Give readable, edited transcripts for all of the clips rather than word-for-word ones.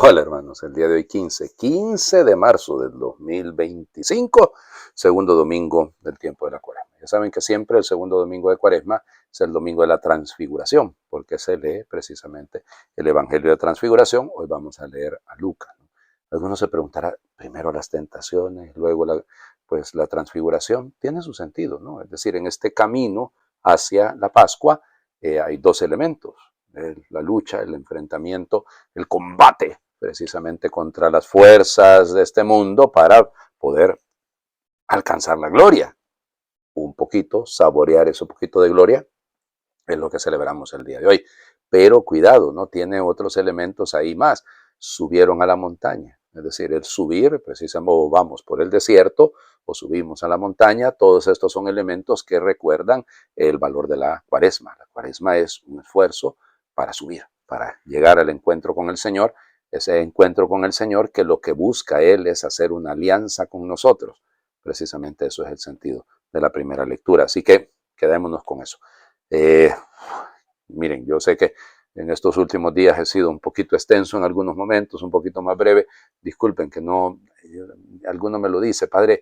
Hola hermanos, el día de hoy 15 de marzo del 2025, segundo domingo del tiempo de la Cuaresma. Ya saben que siempre el segundo domingo de Cuaresma es el domingo de la Transfiguración, porque se lee precisamente el Evangelio de Transfiguración. Hoy vamos a leer a Lucas, ¿no? Algunos se preguntarán, primero las tentaciones, luego la Transfiguración. Tiene su sentido, ¿no? Es decir, en este camino hacia la Pascua hay dos elementos. La lucha, el enfrentamiento, el combate precisamente contra las fuerzas de este mundo para poder alcanzar la gloria. Un poquito, saborear ese poquito de gloria es lo que celebramos el día de hoy. Pero cuidado, ¿no? Tiene otros elementos ahí más. Subieron a la montaña, es decir, el subir, precisamente vamos por el desierto o subimos a la montaña, todos estos son elementos que recuerdan el valor de la Cuaresma. La Cuaresma es un esfuerzo para subir, para llegar al encuentro con el Señor, ese encuentro con el Señor que lo que busca Él es hacer una alianza con nosotros. Precisamente eso es el sentido de la primera lectura. Así que quedémonos con eso. Miren, yo sé que en estos últimos días he sido un poquito extenso en algunos momentos, un poquito más breve. Disculpen que no, alguno me lo dice, padre,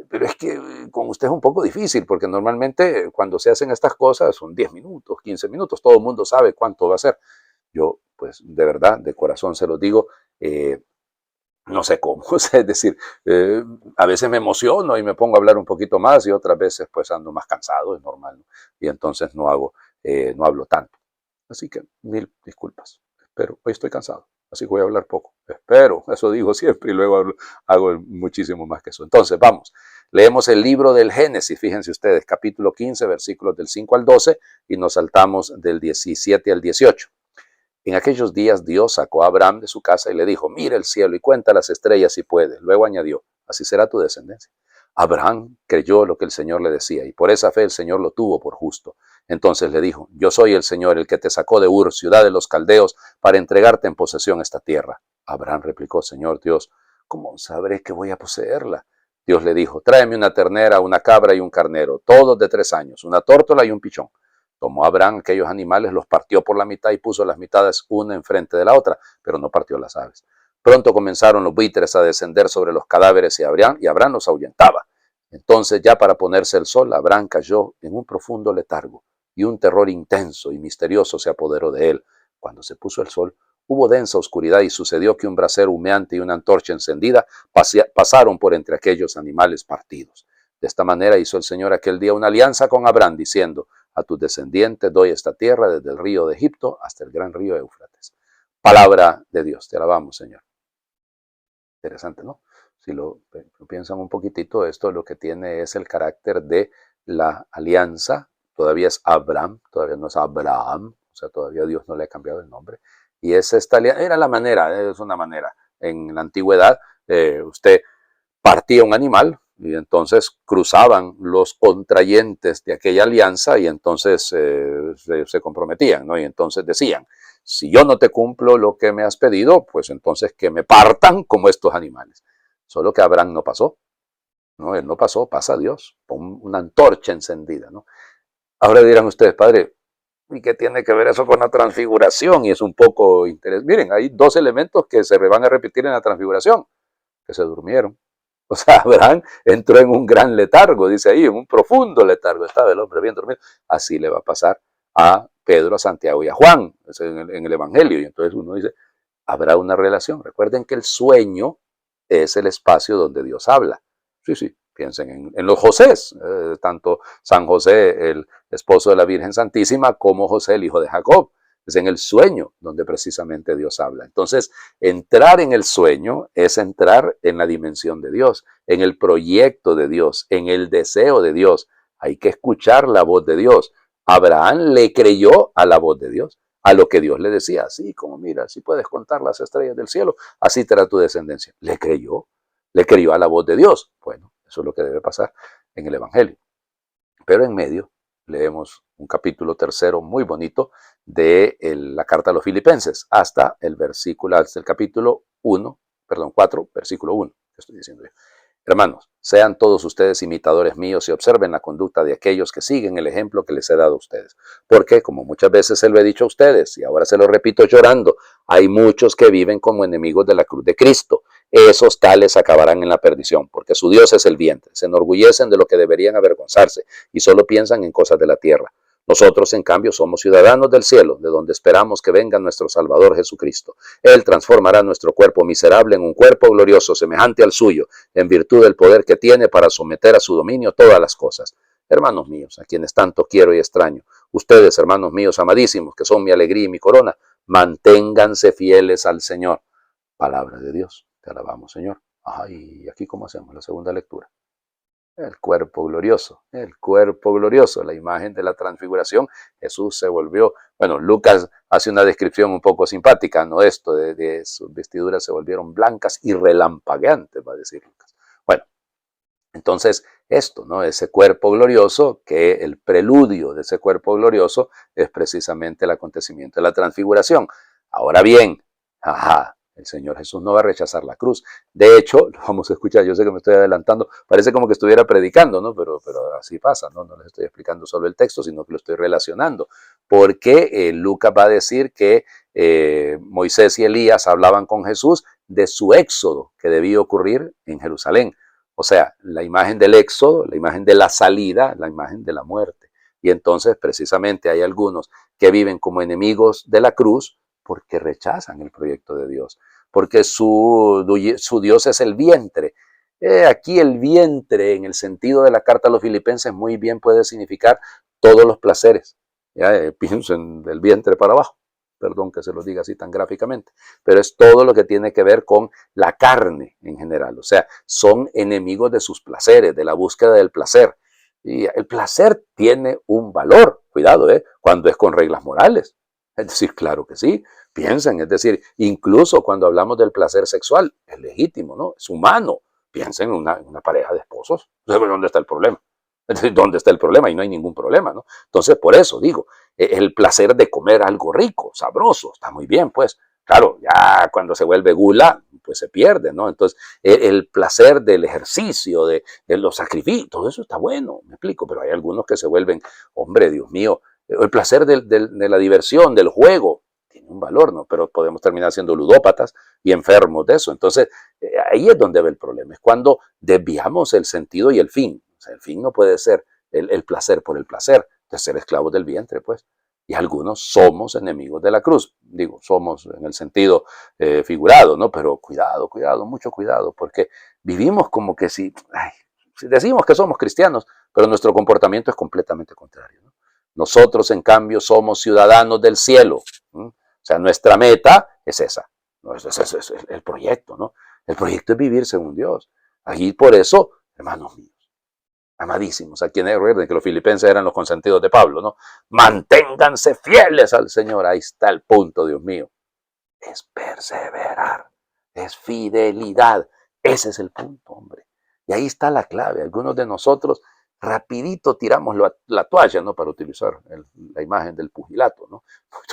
pero es que con usted es un poco difícil, porque normalmente cuando se hacen estas cosas son 10 minutos, 15 minutos, todo el mundo sabe cuánto va a ser. Yo, pues, de verdad, de corazón se lo digo, no sé cómo, es decir, a veces me emociono y me pongo a hablar un poquito más y otras veces pues ando más cansado, es normal, ¿no? Y entonces no hablo tanto. Así que mil disculpas, espero, hoy estoy cansado. Así que voy a hablar poco. Espero, eso digo siempre y luego hago muchísimo más que eso. Entonces, vamos, leemos el libro del Génesis, fíjense ustedes, capítulo 15, versículos del 5 al 12 y nos saltamos del 17 al 18. En aquellos días Dios sacó a Abraham de su casa y le dijo, mira el cielo y cuenta las estrellas si puedes. Luego añadió, así será tu descendencia. Abraham creyó lo que el Señor le decía y por esa fe el Señor lo tuvo por justo. Entonces le dijo, yo soy el Señor, el que te sacó de Ur, ciudad de los caldeos, para entregarte en posesión esta tierra. Abraham replicó, Señor Dios, ¿cómo sabré que voy a poseerla? Dios le dijo, tráeme una ternera, una cabra y un carnero, todos de 3 años, una tórtola y un pichón. Tomó Abraham aquellos animales, los partió por la mitad y puso las mitades una enfrente de la otra, pero no partió las aves. Pronto comenzaron los buitres a descender sobre los cadáveres y Abraham los ahuyentaba. Entonces, ya para ponerse el sol, Abraham cayó en un profundo letargo y un terror intenso y misterioso se apoderó de él. Cuando se puso el sol, hubo densa oscuridad y sucedió que un brasero humeante y una antorcha encendida pasaron por entre aquellos animales partidos. De esta manera hizo el Señor aquel día una alianza con Abraham, diciendo, a tus descendientes doy esta tierra desde el río de Egipto hasta el gran río Éufrates. Palabra de Dios, te alabamos, Señor. Interesante, ¿no? Si lo piensan un poquitito, esto lo que tiene es el carácter de la alianza. Todavía es Abraham, todavía no es Abraham, o sea, todavía Dios no le ha cambiado el nombre. Y es esta alianza, era la manera, es una manera. En la antigüedad, usted partía un animal y entonces cruzaban los contrayentes de aquella alianza y entonces se comprometían, ¿no? Y entonces decían, si yo no te cumplo lo que me has pedido, pues entonces que me partan como estos animales. Solo que Abraham no pasó, ¿no? Él no pasó, pasa Dios, con una antorcha encendida, ¿no? Ahora dirán ustedes, padre, ¿y qué tiene que ver eso con la transfiguración? Y es un poco interesante. Miren, hay 2 elementos que se van a repetir en la transfiguración, que se durmieron. O sea, Abraham entró en un gran letargo, dice ahí, en un profundo letargo. Estaba el hombre bien dormido. Así le va a pasar a Pedro, a Santiago y a Juan en el Evangelio. Y entonces uno dice, habrá una relación. Recuerden que el sueño es el espacio donde Dios habla. Sí, sí, piensen en los Josés, tanto San José, el esposo de la Virgen Santísima, como José, el hijo de Jacob. Es en el sueño donde precisamente Dios habla. Entonces, entrar en el sueño es entrar en la dimensión de Dios, en el proyecto de Dios, en el deseo de Dios. Hay que escuchar la voz de Dios. Abraham le creyó a la voz de Dios. a lo que Dios le decía. Así como mira, si puedes contar las estrellas del cielo, así será tu descendencia. Le creyó a la voz de Dios. Bueno, eso es lo que debe pasar en el Evangelio. Pero en medio leemos un capítulo tercero muy bonito de la carta a los Filipenses, hasta el capítulo 4, versículo 1, que estoy diciendo yo. Hermanos, sean todos ustedes imitadores míos y observen la conducta de aquellos que siguen el ejemplo que les he dado a ustedes. Porque, como muchas veces se lo he dicho a ustedes, y ahora se lo repito llorando, hay muchos que viven como enemigos de la cruz de Cristo. Esos tales acabarán en la perdición, porque su Dios es el vientre. Se enorgullecen de lo que deberían avergonzarse y solo piensan en cosas de la tierra. Nosotros, en cambio, somos ciudadanos del cielo, de donde esperamos que venga nuestro Salvador Jesucristo. Él transformará nuestro cuerpo miserable en un cuerpo glorioso, semejante al suyo, en virtud del poder que tiene para someter a su dominio todas las cosas. Hermanos míos, a quienes tanto quiero y extraño, ustedes, hermanos míos amadísimos, que son mi alegría y mi corona, manténganse fieles al Señor. Palabra de Dios. Te alabamos, Señor. ¿Y aquí cómo hacemos la segunda lectura? El cuerpo glorioso, la imagen de la transfiguración. Jesús se volvió, bueno, Lucas hace una descripción un poco simpática, ¿no? Esto de sus vestiduras se volvieron blancas y relampagueantes, va a decir Lucas. Bueno, entonces esto, ¿no? Ese cuerpo glorioso, que el preludio de ese cuerpo glorioso es precisamente el acontecimiento de la transfiguración. Ahora bien, el Señor Jesús no va a rechazar la cruz. De hecho, lo vamos a escuchar, yo sé que me estoy adelantando, parece como que estuviera predicando, ¿no? Pero así pasa, ¿no? No les estoy explicando solo el texto, sino que lo estoy relacionando. Porque Lucas va a decir que Moisés y Elías hablaban con Jesús de su éxodo que debía ocurrir en Jerusalén. O sea, la imagen del éxodo, la imagen de la salida, la imagen de la muerte. Y entonces, precisamente, hay algunos que viven como enemigos de la cruz porque rechazan el proyecto de Dios, porque su Dios es el vientre. Aquí el vientre, en el sentido de la carta a los Filipenses, muy bien puede significar todos los placeres. Piensen del vientre para abajo, perdón que se lo diga así tan gráficamente, pero es todo lo que tiene que ver con la carne en general. O sea, son enemigos de sus placeres, de la búsqueda del placer. Y el placer tiene un valor, cuidado, cuando es con reglas morales. Es decir, claro que sí, piensen, es decir, incluso cuando hablamos del placer sexual, es legítimo, ¿no? Es humano. Piensen en una pareja de esposos. ¿Dónde está el problema? ¿Dónde está el problema? Y no hay ningún problema, ¿no? Entonces, por eso digo, el placer de comer algo rico, sabroso, está muy bien, pues. Claro, ya cuando se vuelve gula, pues se pierde, ¿no? Entonces, el placer del ejercicio, de los sacrificios, todo eso está bueno, me explico, pero hay algunos que se vuelven, hombre, Dios mío, el placer de la diversión, del juego, tiene un valor, ¿no? Pero podemos terminar siendo ludópatas y enfermos de eso. Entonces, ahí es donde ve el problema, es cuando desviamos el sentido y el fin. O sea, el fin no puede ser el placer por el placer, de ser esclavos del vientre, pues. Y algunos somos enemigos de la cruz. Digo, somos en el sentido figurado, ¿no? Pero cuidado, mucho cuidado, porque vivimos como que si decimos que somos cristianos, pero nuestro comportamiento es completamente contrario, ¿no? Nosotros, en cambio, somos ciudadanos del cielo. O sea, nuestra meta es esa. ¿No? Es el proyecto, ¿no? El proyecto es vivir según Dios. Allí, por eso, hermanos míos, amadísimos, a quienes recuerden que los filipenses eran los consentidos de Pablo, ¿no? Manténganse fieles al Señor. Ahí está el punto, Dios mío. Es perseverar, es fidelidad. Ese es el punto, hombre. Y ahí está la clave. Algunos de nosotros rapidito tiramos la toalla, ¿no? Para utilizar la imagen del pugilato, ¿no?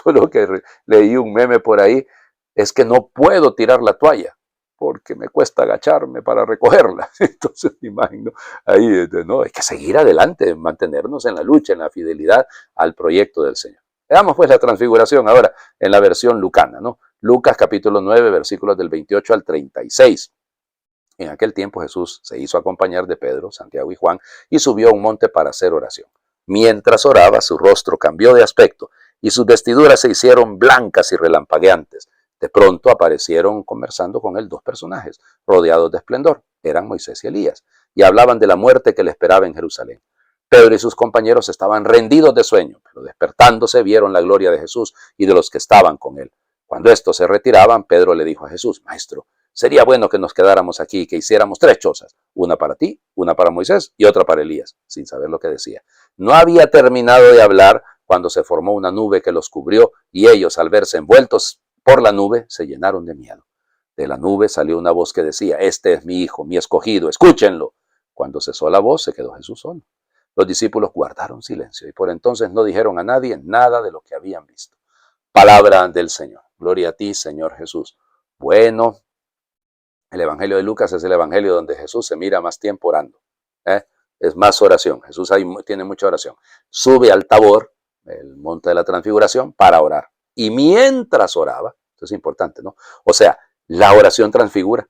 Todo lo que leí un meme por ahí es que no puedo tirar la toalla porque me cuesta agacharme para recogerla. Entonces, imagen, ¿no? Ahí, ¿no? Hay que seguir adelante, mantenernos en la lucha, en la fidelidad al proyecto del Señor. Veamos pues la transfiguración ahora en la versión lucana, ¿no? Lucas capítulo 9, versículos del 28 al 36. En aquel tiempo Jesús se hizo acompañar de Pedro, Santiago y Juan y subió a un monte para hacer oración. Mientras oraba, su rostro cambió de aspecto y sus vestiduras se hicieron blancas y relampagueantes. De pronto aparecieron conversando con él dos personajes, rodeados de esplendor. Eran Moisés y Elías, y hablaban de la muerte que le esperaba en Jerusalén. Pedro y sus compañeros estaban rendidos de sueño, pero despertándose vieron la gloria de Jesús y de los que estaban con él. Cuando estos se retiraban, Pedro le dijo a Jesús: Maestro, sería bueno que nos quedáramos aquí y que hiciéramos tres chozas, una para ti, una para Moisés y otra para Elías, sin saber lo que decía. No había terminado de hablar cuando se formó una nube que los cubrió y ellos al verse envueltos por la nube se llenaron de miedo. De la nube salió una voz que decía, este es mi hijo, mi escogido, escúchenlo. Cuando cesó la voz se quedó Jesús solo. Los discípulos guardaron silencio y por entonces no dijeron a nadie nada de lo que habían visto. Palabra del Señor. Gloria a ti, Señor Jesús. Bueno, el Evangelio de Lucas es el Evangelio donde Jesús se mira más tiempo orando. Es más oración. Jesús ahí tiene mucha oración. Sube al Tabor, el monte de la transfiguración, para orar. Y mientras oraba, esto es importante, ¿no? O sea, la oración transfigura.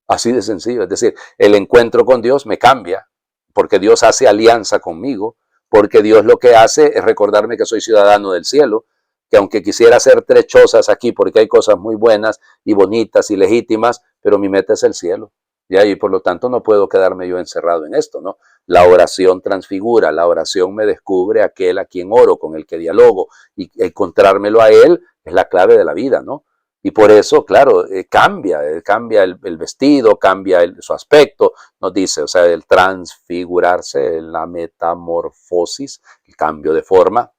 Así de sencillo. Es decir, el encuentro con Dios me cambia, porque Dios hace alianza conmigo, porque Dios lo que hace es recordarme que soy ciudadano del cielo, que aunque quisiera hacer trechosas aquí, porque hay cosas muy buenas y bonitas y legítimas, pero mi meta es el cielo. Y por lo tanto no puedo quedarme yo encerrado en esto, ¿no? La oración transfigura, la oración me descubre aquel a quien oro, con el que dialogo, y encontrármelo a él es la clave de la vida, ¿no? Y por eso, claro, cambia el vestido, cambia su aspecto, nos dice, o sea, el transfigurarse, la metamorfosis, el cambio de forma.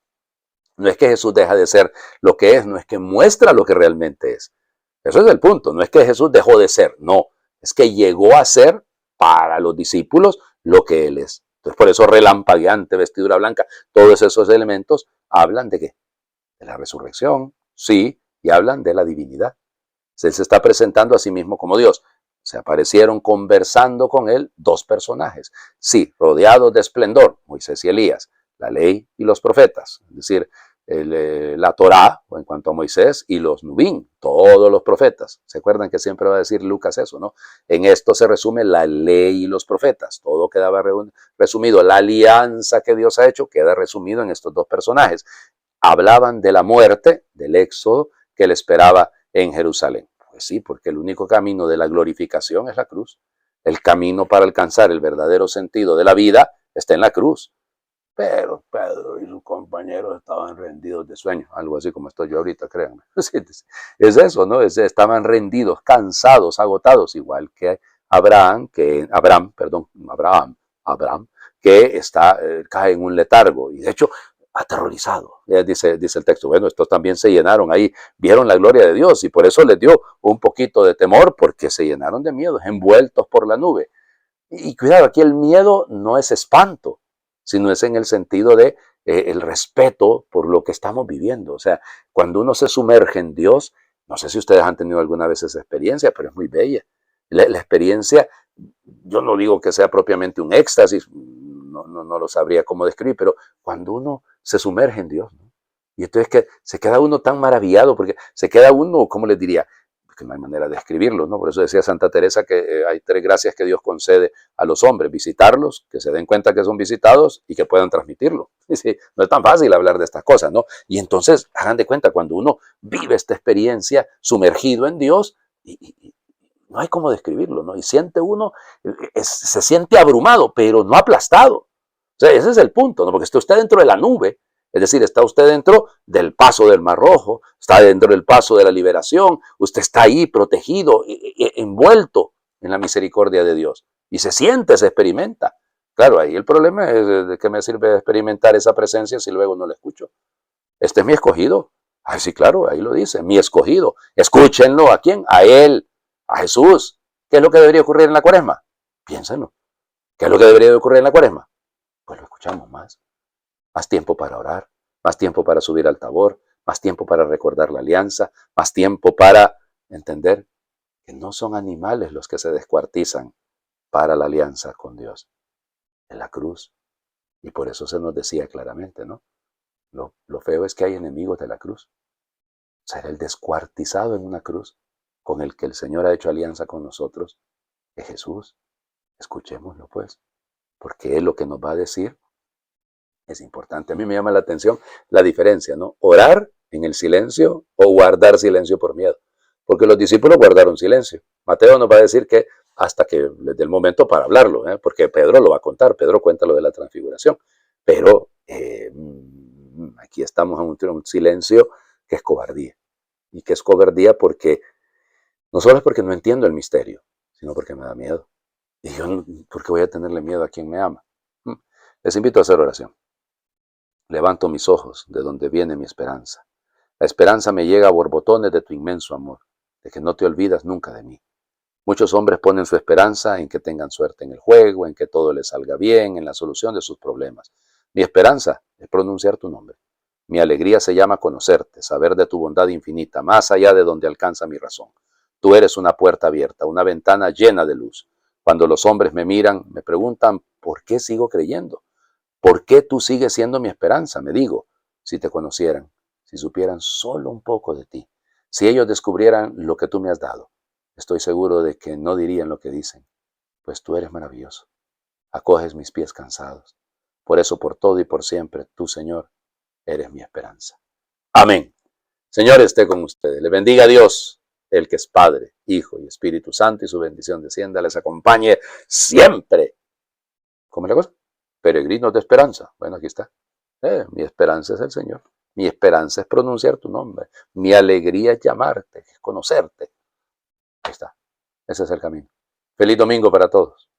No es que Jesús deja de ser lo que es, no es que muestra lo que realmente es. Eso es el punto, no es que Jesús dejó de ser, no, es que llegó a ser para los discípulos lo que Él es. Entonces, por eso relampagueante, vestidura blanca, todos esos elementos hablan de ¿qué? De la resurrección, sí, y hablan de la divinidad. Él se está presentando a sí mismo como Dios. Se aparecieron conversando con él dos personajes, sí, rodeados de esplendor, Moisés y Elías, la ley y los profetas, es decir, la Torá, o en cuanto a Moisés, y los Nubín, todos los profetas. ¿Se acuerdan que siempre va a decir Lucas eso, no? En esto se resume la ley y los profetas. Todo quedaba resumido. La alianza que Dios ha hecho queda resumido en estos dos personajes. Hablaban de la muerte, del éxodo que le esperaba en Jerusalén. Pues sí, porque el único camino de la glorificación es la cruz. El camino para alcanzar el verdadero sentido de la vida está en la cruz. Pero Pedro y sus compañeros estaban rendidos de sueño, algo así como estoy yo ahorita, créanme. Es eso, ¿no? Estaban rendidos, cansados, agotados, igual que Abraham, que cae en un letargo. Y de hecho, aterrorizado. Dice el texto, bueno, estos también se llenaron ahí, vieron la gloria de Dios y por eso les dio un poquito de temor porque se llenaron de miedo, envueltos por la nube. Y cuidado, aquí el miedo no es espanto, sino es en el sentido de el respeto por lo que estamos viviendo. O sea, cuando uno se sumerge en Dios, no sé si ustedes han tenido alguna vez esa experiencia, pero es muy bella. La experiencia, yo no digo que sea propiamente un éxtasis, no lo sabría cómo describir, pero cuando uno se sumerge en Dios, ¿no? Y entonces que se queda uno tan maravillado, porque se queda uno, ¿cómo les diría? Que no hay manera de describirlo, ¿no? Por eso decía Santa Teresa que hay tres gracias que Dios concede a los hombres: visitarlos, que se den cuenta que son visitados y que puedan transmitirlo. Sí, no es tan fácil hablar de estas cosas, ¿no? Y entonces, hagan de cuenta, cuando uno vive esta experiencia sumergido en Dios, y no hay cómo describirlo, ¿no? Y siente uno, se siente abrumado, pero no aplastado. O sea, ese es el punto, ¿no? Porque está usted dentro de la nube, es decir, está usted dentro del paso del Mar Rojo, está dentro del paso de la liberación, usted está ahí protegido, envuelto en la misericordia de Dios. Y se siente, se experimenta. Claro, ahí el problema es de qué me sirve experimentar esa presencia si luego no la escucho. Este es mi escogido. Ay, sí, claro, ahí lo dice, mi escogido. Escúchenlo, ¿a quién? A Él, a Jesús. ¿Qué es lo que debería ocurrir en la Cuaresma? Piénsenlo. ¿Qué es lo que debería ocurrir en la Cuaresma? Pues lo escuchamos más. Más tiempo para orar, más tiempo para subir al Tabor, más tiempo para recordar la alianza, más tiempo para entender que no son animales los que se descuartizan para la alianza con Dios. En la cruz. Y por eso se nos decía claramente, ¿no? Lo feo es que hay enemigos de la cruz. Ser el descuartizado en una cruz con el que el Señor ha hecho alianza con nosotros es Jesús. Escuchémoslo pues, porque Él lo que nos va a decir es importante. A mí me llama la atención la diferencia, ¿no? Orar en el silencio o guardar silencio por miedo. Porque los discípulos guardaron silencio. Mateo nos va a decir que hasta que les dé el momento para hablarlo, porque Pedro lo va a contar. Pedro cuenta lo de la transfiguración. Pero aquí estamos en un silencio que es cobardía. Y que es cobardía porque no solo es porque no entiendo el misterio, sino porque me da miedo. Y yo, ¿por qué voy a tenerle miedo a quien me ama? Les invito a hacer oración. Levanto mis ojos de donde viene mi esperanza. La esperanza me llega a borbotones de tu inmenso amor, de que no te olvidas nunca de mí. Muchos hombres ponen su esperanza en que tengan suerte en el juego, en que todo les salga bien, en la solución de sus problemas. Mi esperanza es pronunciar tu nombre. Mi alegría se llama conocerte, saber de tu bondad infinita, más allá de donde alcanza mi razón. Tú eres una puerta abierta, una ventana llena de luz. Cuando los hombres me miran, me preguntan, ¿por qué sigo creyendo? ¿Por qué tú sigues siendo mi esperanza? Me digo, si te conocieran, si supieran solo un poco de ti, si ellos descubrieran lo que tú me has dado, estoy seguro de que no dirían lo que dicen, pues tú eres maravilloso, acoges mis pies cansados. Por eso, por todo y por siempre, tú, Señor, eres mi esperanza. Amén. Señor, esté con ustedes. Le bendiga a Dios, el que es Padre, Hijo y Espíritu Santo, y su bendición descienda, les acompañe siempre. ¿Cómo es la cosa? Peregrinos de esperanza. Bueno, aquí está. Mi esperanza es el Señor. Mi esperanza es pronunciar tu nombre. Mi alegría es llamarte, es conocerte. Ahí está. Ese es el camino. Feliz domingo para todos.